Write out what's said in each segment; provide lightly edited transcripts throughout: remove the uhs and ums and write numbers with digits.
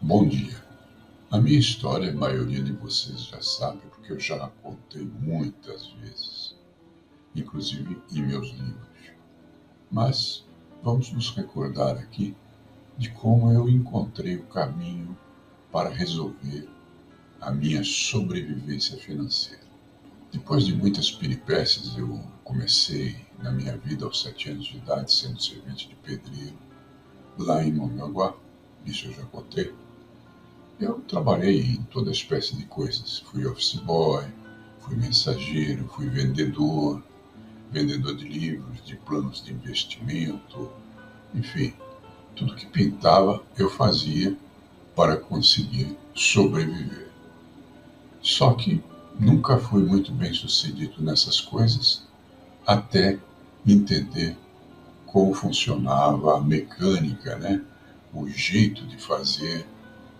Bom dia. A minha história, a maioria de vocês já sabe, porque eu já a contei muitas vezes, inclusive em meus livros. Mas vamos nos recordar aqui de como eu encontrei o caminho para resolver a minha sobrevivência financeira. Depois de muitas peripécias, eu comecei na minha vida aos 7 anos de idade, sendo servente de pedreiro, lá em Mongaguá. Isso eu já contei. Eu trabalhei em toda espécie de coisas. Fui office boy, fui mensageiro, fui vendedor, vendedor de livros, de planos de investimento, enfim, tudo que pintava eu fazia para conseguir sobreviver. Só que nunca fui muito bem sucedido nessas coisas até entender como funcionava a mecânica, né? O jeito de fazer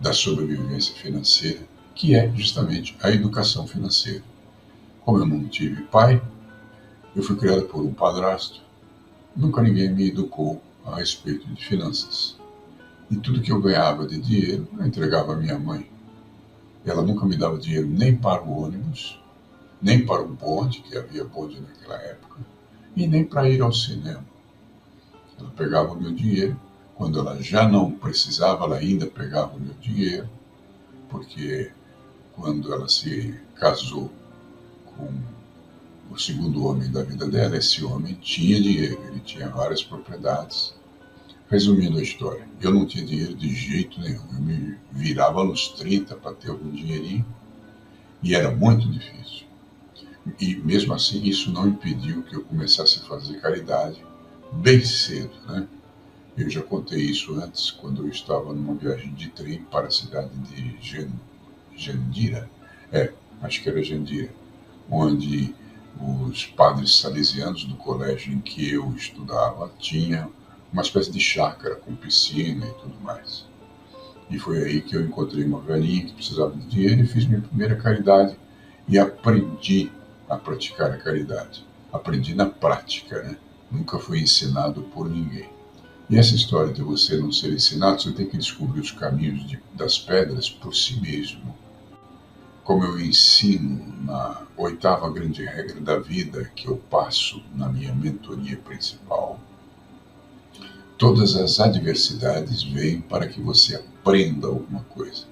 da sobrevivência financeira, que é justamente a educação financeira. Como eu não tive pai, eu fui criado por um padrasto, nunca ninguém me educou a respeito de finanças. E tudo que eu ganhava de dinheiro, eu entregava à minha mãe. Ela nunca me dava dinheiro nem para o ônibus, nem para o bonde, que havia bonde naquela época, e nem para ir ao cinema. Ela pegava o meu dinheiro, quando ela já não precisava, ela ainda pegava o meu dinheiro, porque quando ela se casou com o segundo homem da vida dela, esse homem tinha dinheiro, ele tinha várias propriedades. Resumindo a história, eu não tinha dinheiro de jeito nenhum, eu me virava nos 30 para ter algum dinheirinho, e era muito difícil. E mesmo assim, isso não impediu que eu começasse a fazer caridade bem cedo, né? Eu já contei isso antes, quando eu estava numa viagem de trem para a cidade de Jandira, acho que era Jandira, onde os padres salesianos do colégio em que eu estudava tinham uma espécie de chácara com piscina e tudo mais. E foi aí que eu encontrei uma velhinha que precisava de dinheiro e fiz minha primeira caridade e aprendi a praticar a caridade. Aprendi na prática, né? Nunca fui ensinado por ninguém. E essa história de você não ser ensinado, você tem que descobrir os caminhos das pedras por si mesmo. Como eu ensino na oitava grande regra da vida que eu passo na minha mentoria principal, todas as adversidades vêm para que você aprenda alguma coisa.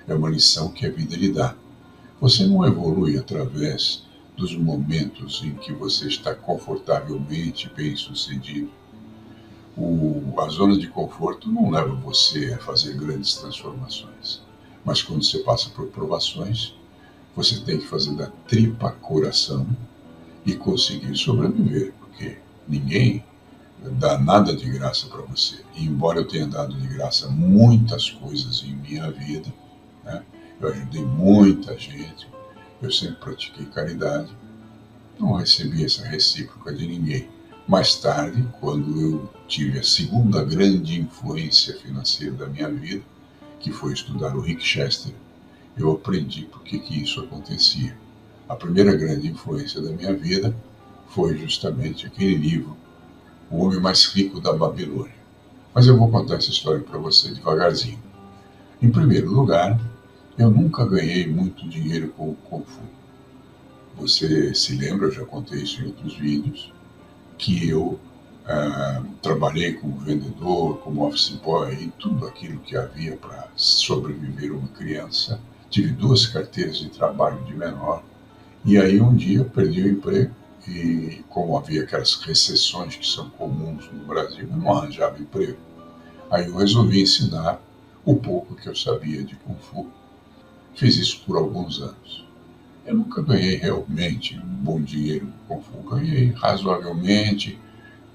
É uma lição que a vida lhe dá. Você não evolui através dos momentos em que você está confortavelmente bem-sucedido. A zona de conforto não leva você a fazer grandes transformações. Mas quando você passa por provações, você tem que fazer da tripa coração e conseguir sobreviver, porque ninguém dá nada de graça para você. E embora eu tenha dado de graça muitas coisas em minha vida, né, eu ajudei muita gente, eu sempre pratiquei caridade, não recebi essa recíproca de ninguém. Mais tarde, quando eu tive a segunda grande influência financeira da minha vida, que foi estudar o Rick Chester, eu aprendi por que isso acontecia. A primeira grande influência da minha vida foi justamente aquele livro, O Homem Mais Rico da Babilônia. Mas eu vou contar essa história para você devagarzinho. Em primeiro lugar, eu nunca ganhei muito dinheiro com o Kung Fu. Você se lembra, eu já contei isso em outros vídeos, que eu trabalhei como vendedor, como office boy, e tudo aquilo que havia para sobreviver uma criança. Tive 2 carteiras de trabalho de menor, e aí um dia eu perdi o emprego, e como havia aquelas recessões que são comuns no Brasil, eu não arranjava emprego. Aí eu resolvi ensinar o pouco que eu sabia de Kung Fu. Fiz isso por alguns anos. Eu nunca ganhei realmente um bom dinheiro com Kung Fu. Ganhei razoavelmente.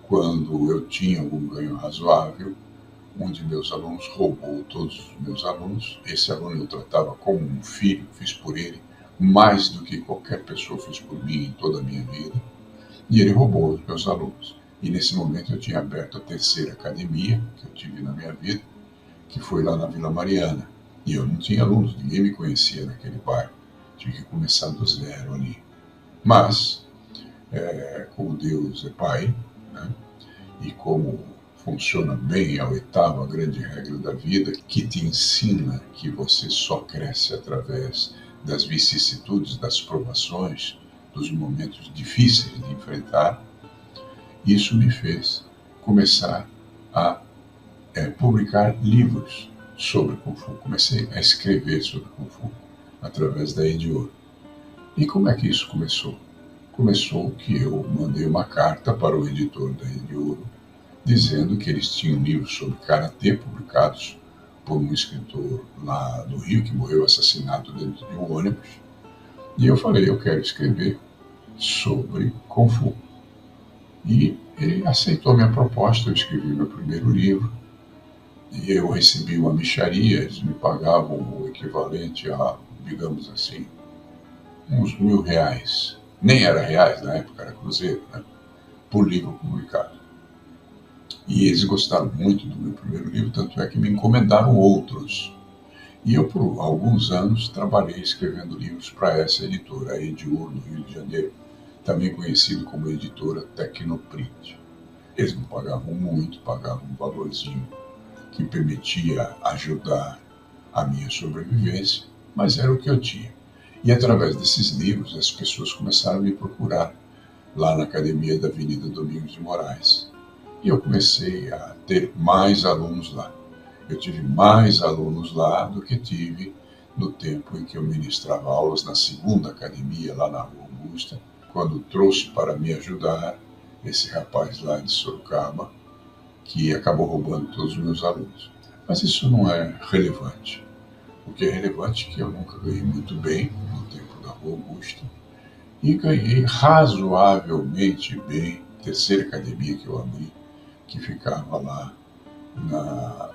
Quando eu tinha algum ganho razoável, um de meus alunos roubou todos os meus alunos. Esse aluno eu tratava como um filho, fiz por ele mais do que qualquer pessoa fez por mim em toda a minha vida. E ele roubou os meus alunos. E nesse momento eu tinha aberto a terceira academia que eu tive na minha vida, que foi lá na Vila Mariana. E eu não tinha alunos, ninguém me conhecia naquele bairro. Tive que começar do zero ali. Mas, como Deus é Pai, né, e como funciona bem, a oitava grande regra da vida, que te ensina que você só cresce através das vicissitudes, das provações, dos momentos difíceis de enfrentar. Isso me fez começar a publicar livros sobre Kung Fu. Comecei a escrever sobre Kung Fu através da Edioro. E como é que isso começou? Começou que eu mandei uma carta para o editor da Edioro, dizendo que eles tinham livros sobre karatê publicados por um escritor lá do Rio que morreu assassinado dentro de um ônibus. E eu falei, eu quero escrever sobre Kung Fu. E ele aceitou a minha proposta, eu escrevi meu primeiro livro, e eu recebi uma mixaria, eles me pagavam o equivalente a, digamos assim, uns R$1.000. Nem era reais na época, era cruzeiro, né? Por livro publicado. E eles gostaram muito do meu primeiro livro, tanto é que me encomendaram outros. E eu, por alguns anos, trabalhei escrevendo livros para essa editora, a Edioro, no Rio de Janeiro, também conhecido como editora Tecnoprint. Eles não pagavam muito, pagavam um valorzinho que permitia ajudar a minha sobrevivência, mas era o que eu tinha. E através desses livros, as pessoas começaram a me procurar lá na academia da Avenida Domingos de Moraes. E eu comecei a ter mais alunos lá. Eu tive mais alunos lá do que tive no tempo em que eu ministrava aulas na segunda academia, lá na Rua Augusta, quando trouxe para me ajudar esse rapaz lá de Sorocaba, que acabou roubando todos os meus alunos. Mas isso não é relevante. O que é relevante é que eu nunca ganhei muito bem no tempo da Rua Augusta e ganhei razoavelmente bem a terceira academia que eu abri, que ficava lá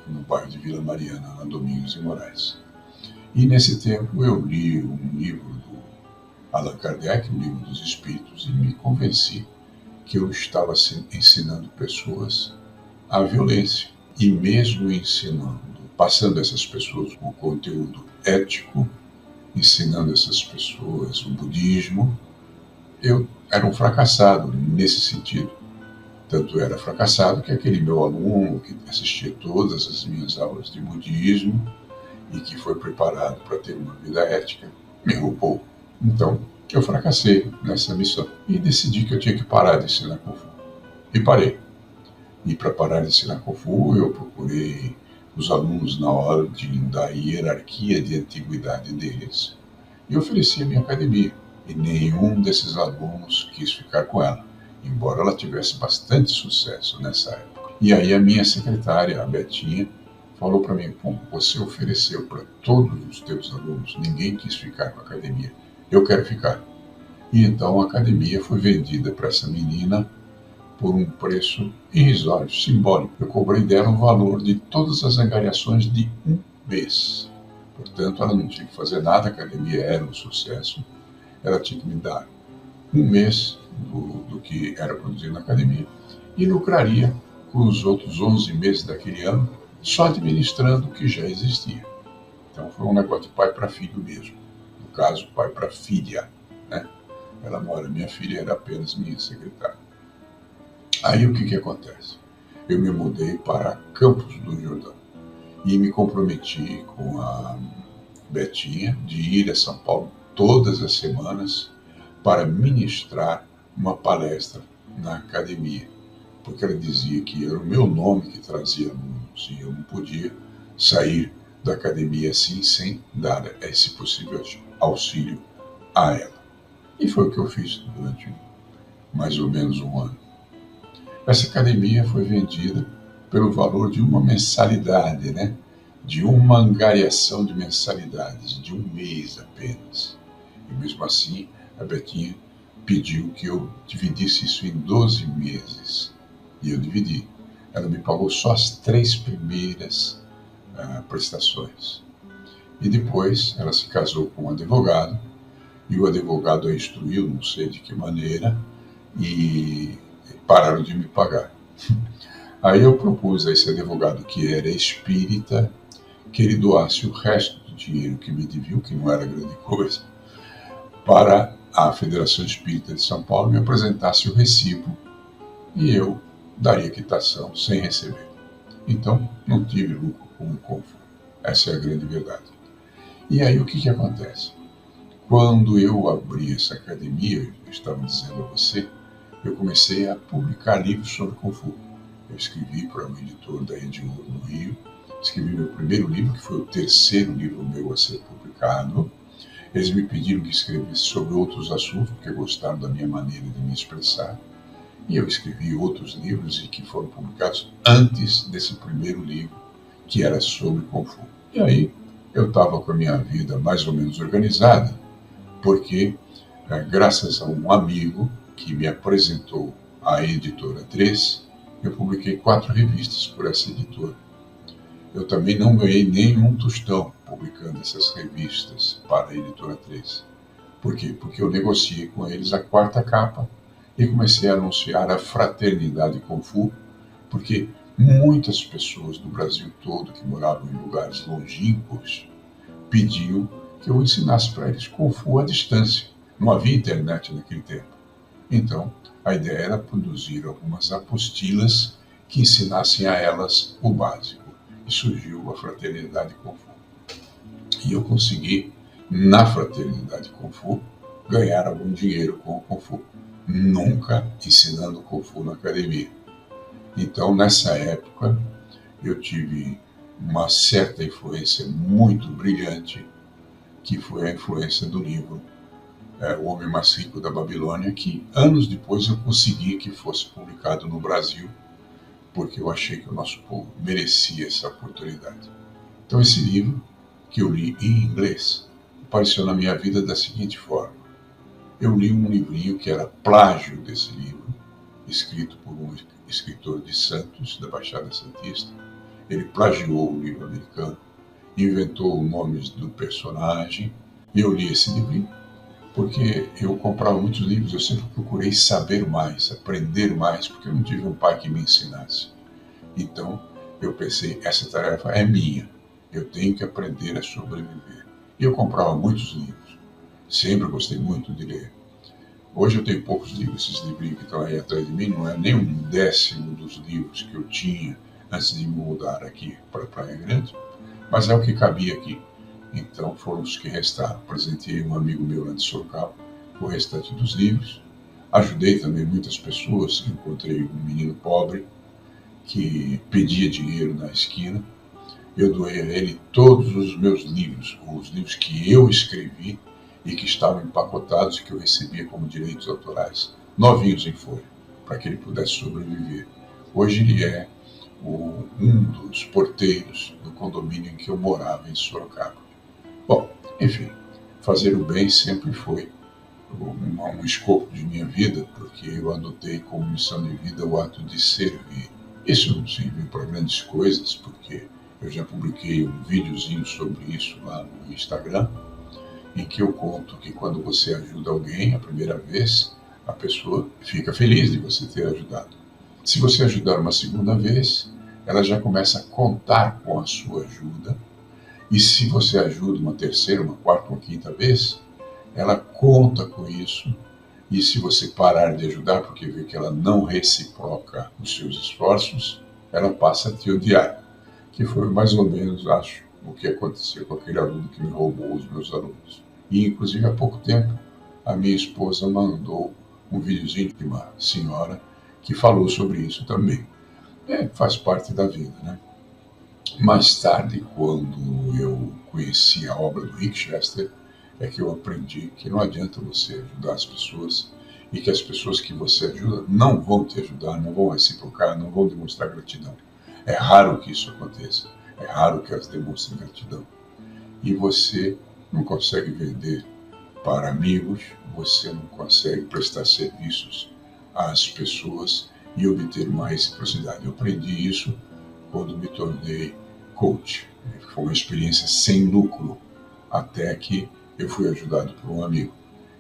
no bairro de Vila Mariana, na Domingos de Moraes. E nesse tempo eu li um livro do Allan Kardec, o Livro dos Espíritos, e me convenci que eu estava ensinando pessoas à violência. E mesmo ensinando, passando a essas pessoas o conteúdo ético, ensinando essas pessoas o budismo, eu era um fracassado nesse sentido. Tanto era fracassado que aquele meu aluno que assistia todas as minhas aulas de budismo e que foi preparado para ter uma vida ética, me roubou. Então, eu fracassei nessa missão e decidi que eu tinha que parar de ensinar Kung Fu. E parei. E para parar de ensinar Kung Fu, eu procurei os alunos na ordem da hierarquia de antiguidade deles e ofereci a minha academia. E nenhum desses alunos quis ficar com ela, embora ela tivesse bastante sucesso nessa época. E aí a minha secretária, a Betinha, falou para mim, pô, você ofereceu para todos os teus alunos, ninguém quis ficar com a academia, eu quero ficar. E então a academia foi vendida para essa menina por um preço irrisório, simbólico. Eu cobrei dela o valor de todas as angariações de um mês. Portanto, ela não tinha que fazer nada, a academia era um sucesso, ela tinha que me dar um mês do que era produzido na academia e lucraria com os outros 11 meses daquele ano, só administrando o que já existia. Então foi um negócio de pai para filho mesmo. No caso, pai para filha, né? Ela não era minha filha, era apenas minha secretária. Aí o que acontece? Eu me mudei para Campos do Jordão e me comprometi com a Betinha de ir a São Paulo todas as semanas para ministrar uma palestra na academia, porque ela dizia que era o meu nome que trazia alunos e eu não podia sair da academia assim sem dar esse possível auxílio a ela. E foi o que eu fiz durante mais ou menos um ano. Essa academia foi vendida pelo valor de uma mensalidade, né? De uma angariação de mensalidades, de um mês apenas. E mesmo assim, a Betinha pediu que eu dividisse isso em 12 meses. E eu dividi. Ela me pagou só as 3 primeiras prestações. E depois ela se casou com um advogado, e o advogado a instruiu, não sei de que maneira, e pararam de me pagar. Aí eu propus a esse advogado, que era espírita, que ele doasse o resto do dinheiro que me deviam, que não era grande coisa, para a Federação Espírita de São Paulo, me apresentasse o recibo e eu daria quitação sem receber. Então, não tive lucro com o Kung Fu. Essa é a grande verdade. E aí o que acontece? Quando eu abri essa academia, eu estava dizendo a você, eu comecei a publicar livros sobre Kung Fu. Eu escrevi para um editor da Rede Ouro no Rio, escrevi meu primeiro livro, que foi o terceiro livro meu a ser publicado. Eles me pediram que escrevesse sobre outros assuntos, porque gostaram da minha maneira de me expressar. E eu escrevi outros livros e que foram publicados antes desse primeiro livro, que era sobre Kung Fu. E aí eu estava com a minha vida mais ou menos organizada, porque graças a um amigo que me apresentou a editora 3, eu publiquei 4 revistas por essa editora. Eu também não ganhei nenhum tostão publicando essas revistas para a editora 3. Por quê? Porque eu negociei com eles a 4ª capa e comecei a anunciar a Fraternidade Kung Fu, porque muitas pessoas do Brasil todo que moravam em lugares longínquos pediam que eu ensinasse para eles Kung Fu à distância. Não havia internet naquele tempo. Então, a ideia era produzir algumas apostilas que ensinassem a elas o básico. E surgiu a Fraternidade Kung Fu. E eu consegui, na Fraternidade Kung Fu, ganhar algum dinheiro com o Kung Fu. Nunca ensinando Kung Fu na academia. Então, nessa época, eu tive uma certa influência muito brilhante, que foi a influência do livro O Homem Mais Rico da Babilônia, que anos depois eu consegui que fosse publicado no Brasil, porque eu achei que o nosso povo merecia essa oportunidade. Então esse livro, que eu li em inglês, apareceu na minha vida da seguinte forma. Eu li um livrinho que era plágio desse livro, escrito por um escritor de Santos, da Baixada Santista. Ele plagiou o livro americano, inventou os nomes do personagem, e eu li esse livrinho, porque eu comprava muitos livros, eu sempre procurei saber mais, aprender mais, porque eu não tive um pai que me ensinasse. Então, eu pensei, essa tarefa é minha, eu tenho que aprender a sobreviver. E eu comprava muitos livros, sempre gostei muito de ler. Hoje eu tenho poucos livros, esses livrinhos que estão aí atrás de mim, não é nem 1/10 dos livros que eu tinha antes de me mudar aqui para Praia Grande, mas é o que cabia aqui. Então foram os que restaram. Presenteei um amigo meu lá de Sorocaba com o restante dos livros. Ajudei também muitas pessoas. Encontrei um menino pobre que pedia dinheiro na esquina. Eu doei a ele todos os meus livros, os livros que eu escrevi e que estavam empacotados e que eu recebia como direitos autorais, novinhos em folha, para que ele pudesse sobreviver. Hoje ele é um dos porteiros do condomínio em que eu morava, em Sorocaba. Bom, enfim, fazer o bem sempre foi um escopo de minha vida, porque eu adotei como missão de vida o ato de servir. Isso não serviu para grandes coisas, porque eu já publiquei um videozinho sobre isso lá no Instagram, em que eu conto que quando você ajuda alguém a primeira vez, a pessoa fica feliz de você ter ajudado. Se você ajudar uma segunda vez, ela já começa a contar com a sua ajuda. E se você ajuda uma terceira, uma quarta, uma quinta vez, ela conta com isso. E se você parar de ajudar, porque vê que ela não reciproca os seus esforços, ela passa a te odiar. Que foi mais ou menos, acho, o que aconteceu com aquele aluno que me roubou os meus alunos. E, inclusive, há pouco tempo, a minha esposa mandou um videozinho de uma senhora que falou sobre isso também. Faz parte da vida, né? Mais tarde, quando eu conheci a obra do Rick Chester, é que eu aprendi que não adianta você ajudar as pessoas e que as pessoas que você ajuda não vão te ajudar, não vão reciprocar, não vão demonstrar gratidão. É raro que isso aconteça, é raro que elas demonstrem gratidão. E você não consegue vender para amigos, você não consegue prestar serviços às pessoas e obter uma reciprocidade. Eu aprendi isso quando me tornei coach. Foi uma experiência sem lucro, até que eu fui ajudado por um amigo.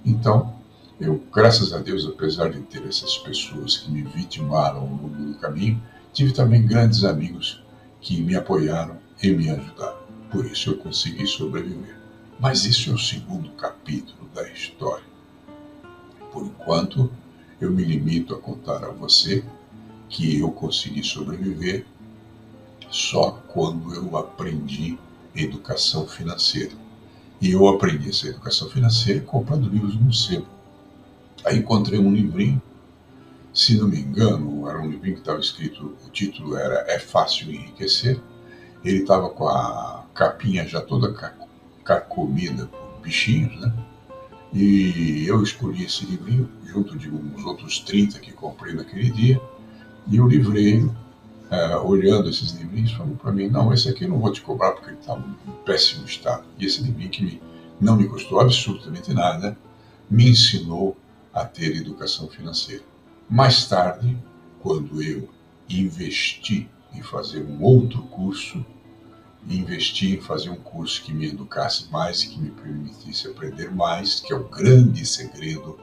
Então, eu, graças a Deus, apesar de ter essas pessoas que me vitimaram ao longo do caminho, tive também grandes amigos que me apoiaram e me ajudaram. Por isso eu consegui sobreviver. Mas isso é o segundo capítulo da história. Por enquanto, eu me limito a contar a você que eu consegui sobreviver só quando eu aprendi educação financeira. E eu aprendi essa educação financeira comprando livros no sebo. Aí encontrei um livrinho, se não me engano, era um livrinho que estava escrito, o título era É Fácil Enriquecer. Ele estava com a capinha já toda carcomida por bichinhos, né? E eu escolhi esse livrinho junto de uns outros 30 que comprei naquele dia. E o livreiro, olhando esses livrinhos, falou para mim: não, esse aqui eu não vou te cobrar porque ele está em péssimo estado. E esse livrinho que não me custou absolutamente nada, me ensinou a ter educação financeira. Mais tarde, quando eu investi em fazer um outro curso, investi em fazer um curso que me educasse mais e que me permitisse aprender mais, que é o grande segredo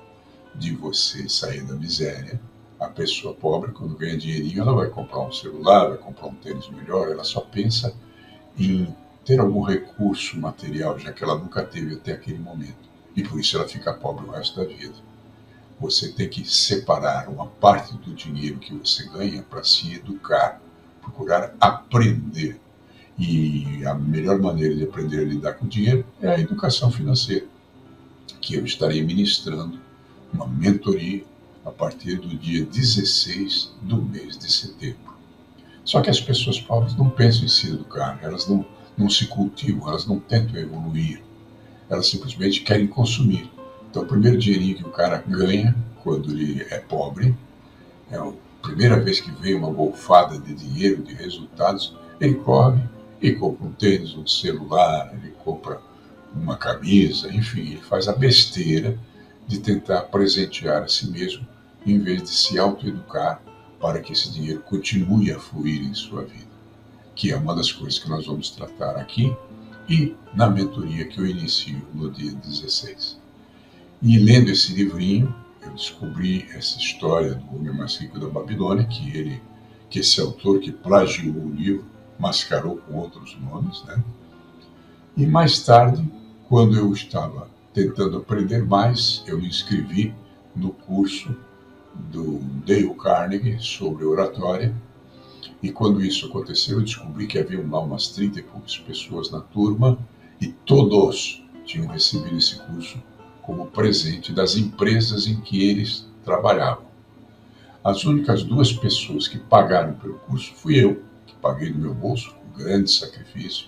de você sair da miséria. A pessoa pobre, quando ganha dinheirinho, ela vai comprar um celular, vai comprar um tênis melhor, ela só pensa em ter algum recurso material, já que ela nunca teve até aquele momento. E por isso ela fica pobre o resto da vida. Você tem que separar uma parte do dinheiro que você ganha para se educar, procurar aprender. E a melhor maneira de aprender a lidar com o dinheiro é a educação financeira, que eu estarei ministrando uma mentoria a partir do dia 16 do mês de setembro. Só que as pessoas pobres não pensam em se educar, elas não se cultivam, elas não tentam evoluir, elas simplesmente querem consumir. Então, o primeiro dinheirinho que o cara ganha quando ele é pobre, é a primeira vez que vem uma golfada de dinheiro, de resultados, ele corre e compra um tênis, um celular, ele compra uma camisa, enfim, ele faz a besteira de tentar presentear a si mesmo, em vez de se autoeducar para que esse dinheiro continue a fluir em sua vida, que é uma das coisas que nós vamos tratar aqui e na mentoria que eu inicio no dia 16. E lendo esse livrinho, eu descobri essa história do homem mais rico da Babilônia, que esse autor que plagiou o livro, mascarou com outros nomes, né? E mais tarde, quando eu estava tentando aprender mais, eu me inscrevi no curso do Dale Carnegie sobre oratória. E quando isso aconteceu, eu descobri que havia lá umas 30 e poucas pessoas na turma e todos tinham recebido esse curso como presente das empresas em que eles trabalhavam. As únicas duas pessoas que pagaram pelo curso fui eu, que paguei do meu bolso, com grande sacrifício,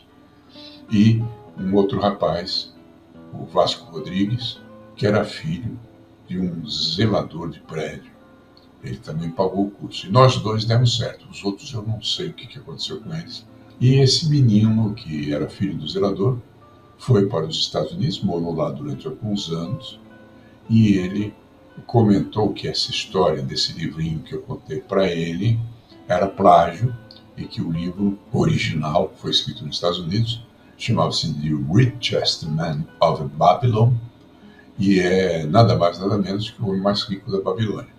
e um outro rapaz, o Vasco Rodrigues, que era filho de um zelador de prédio. Ele também pagou o curso. E nós dois demos certo. Os outros eu não sei o que aconteceu com eles. E esse menino, que era filho do zelador, foi para os Estados Unidos, morou lá durante alguns anos, e ele comentou que essa história desse livrinho que eu contei para ele era plágio e que o livro original foi escrito nos Estados Unidos, chamava-se The Richest Man of Babylon, e é nada mais nada menos que o homem mais rico da Babilônia.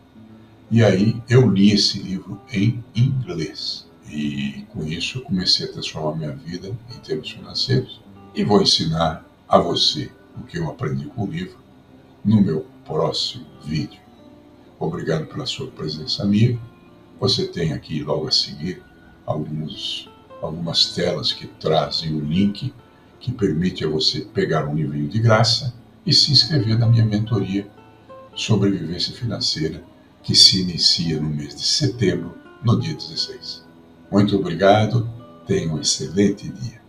E aí eu li esse livro em inglês, e com isso eu comecei a transformar minha vida em termos financeiros, e vou ensinar a você o que eu aprendi com o livro no meu próximo vídeo. Obrigado pela sua presença, amigo. Você tem aqui logo a seguir algumas telas que trazem o link que permite a você pegar um livrinho de graça e se inscrever na minha mentoria Sobrevivência Financeira, que se inicia no mês de setembro, no dia 16. Muito obrigado, tenha um excelente dia.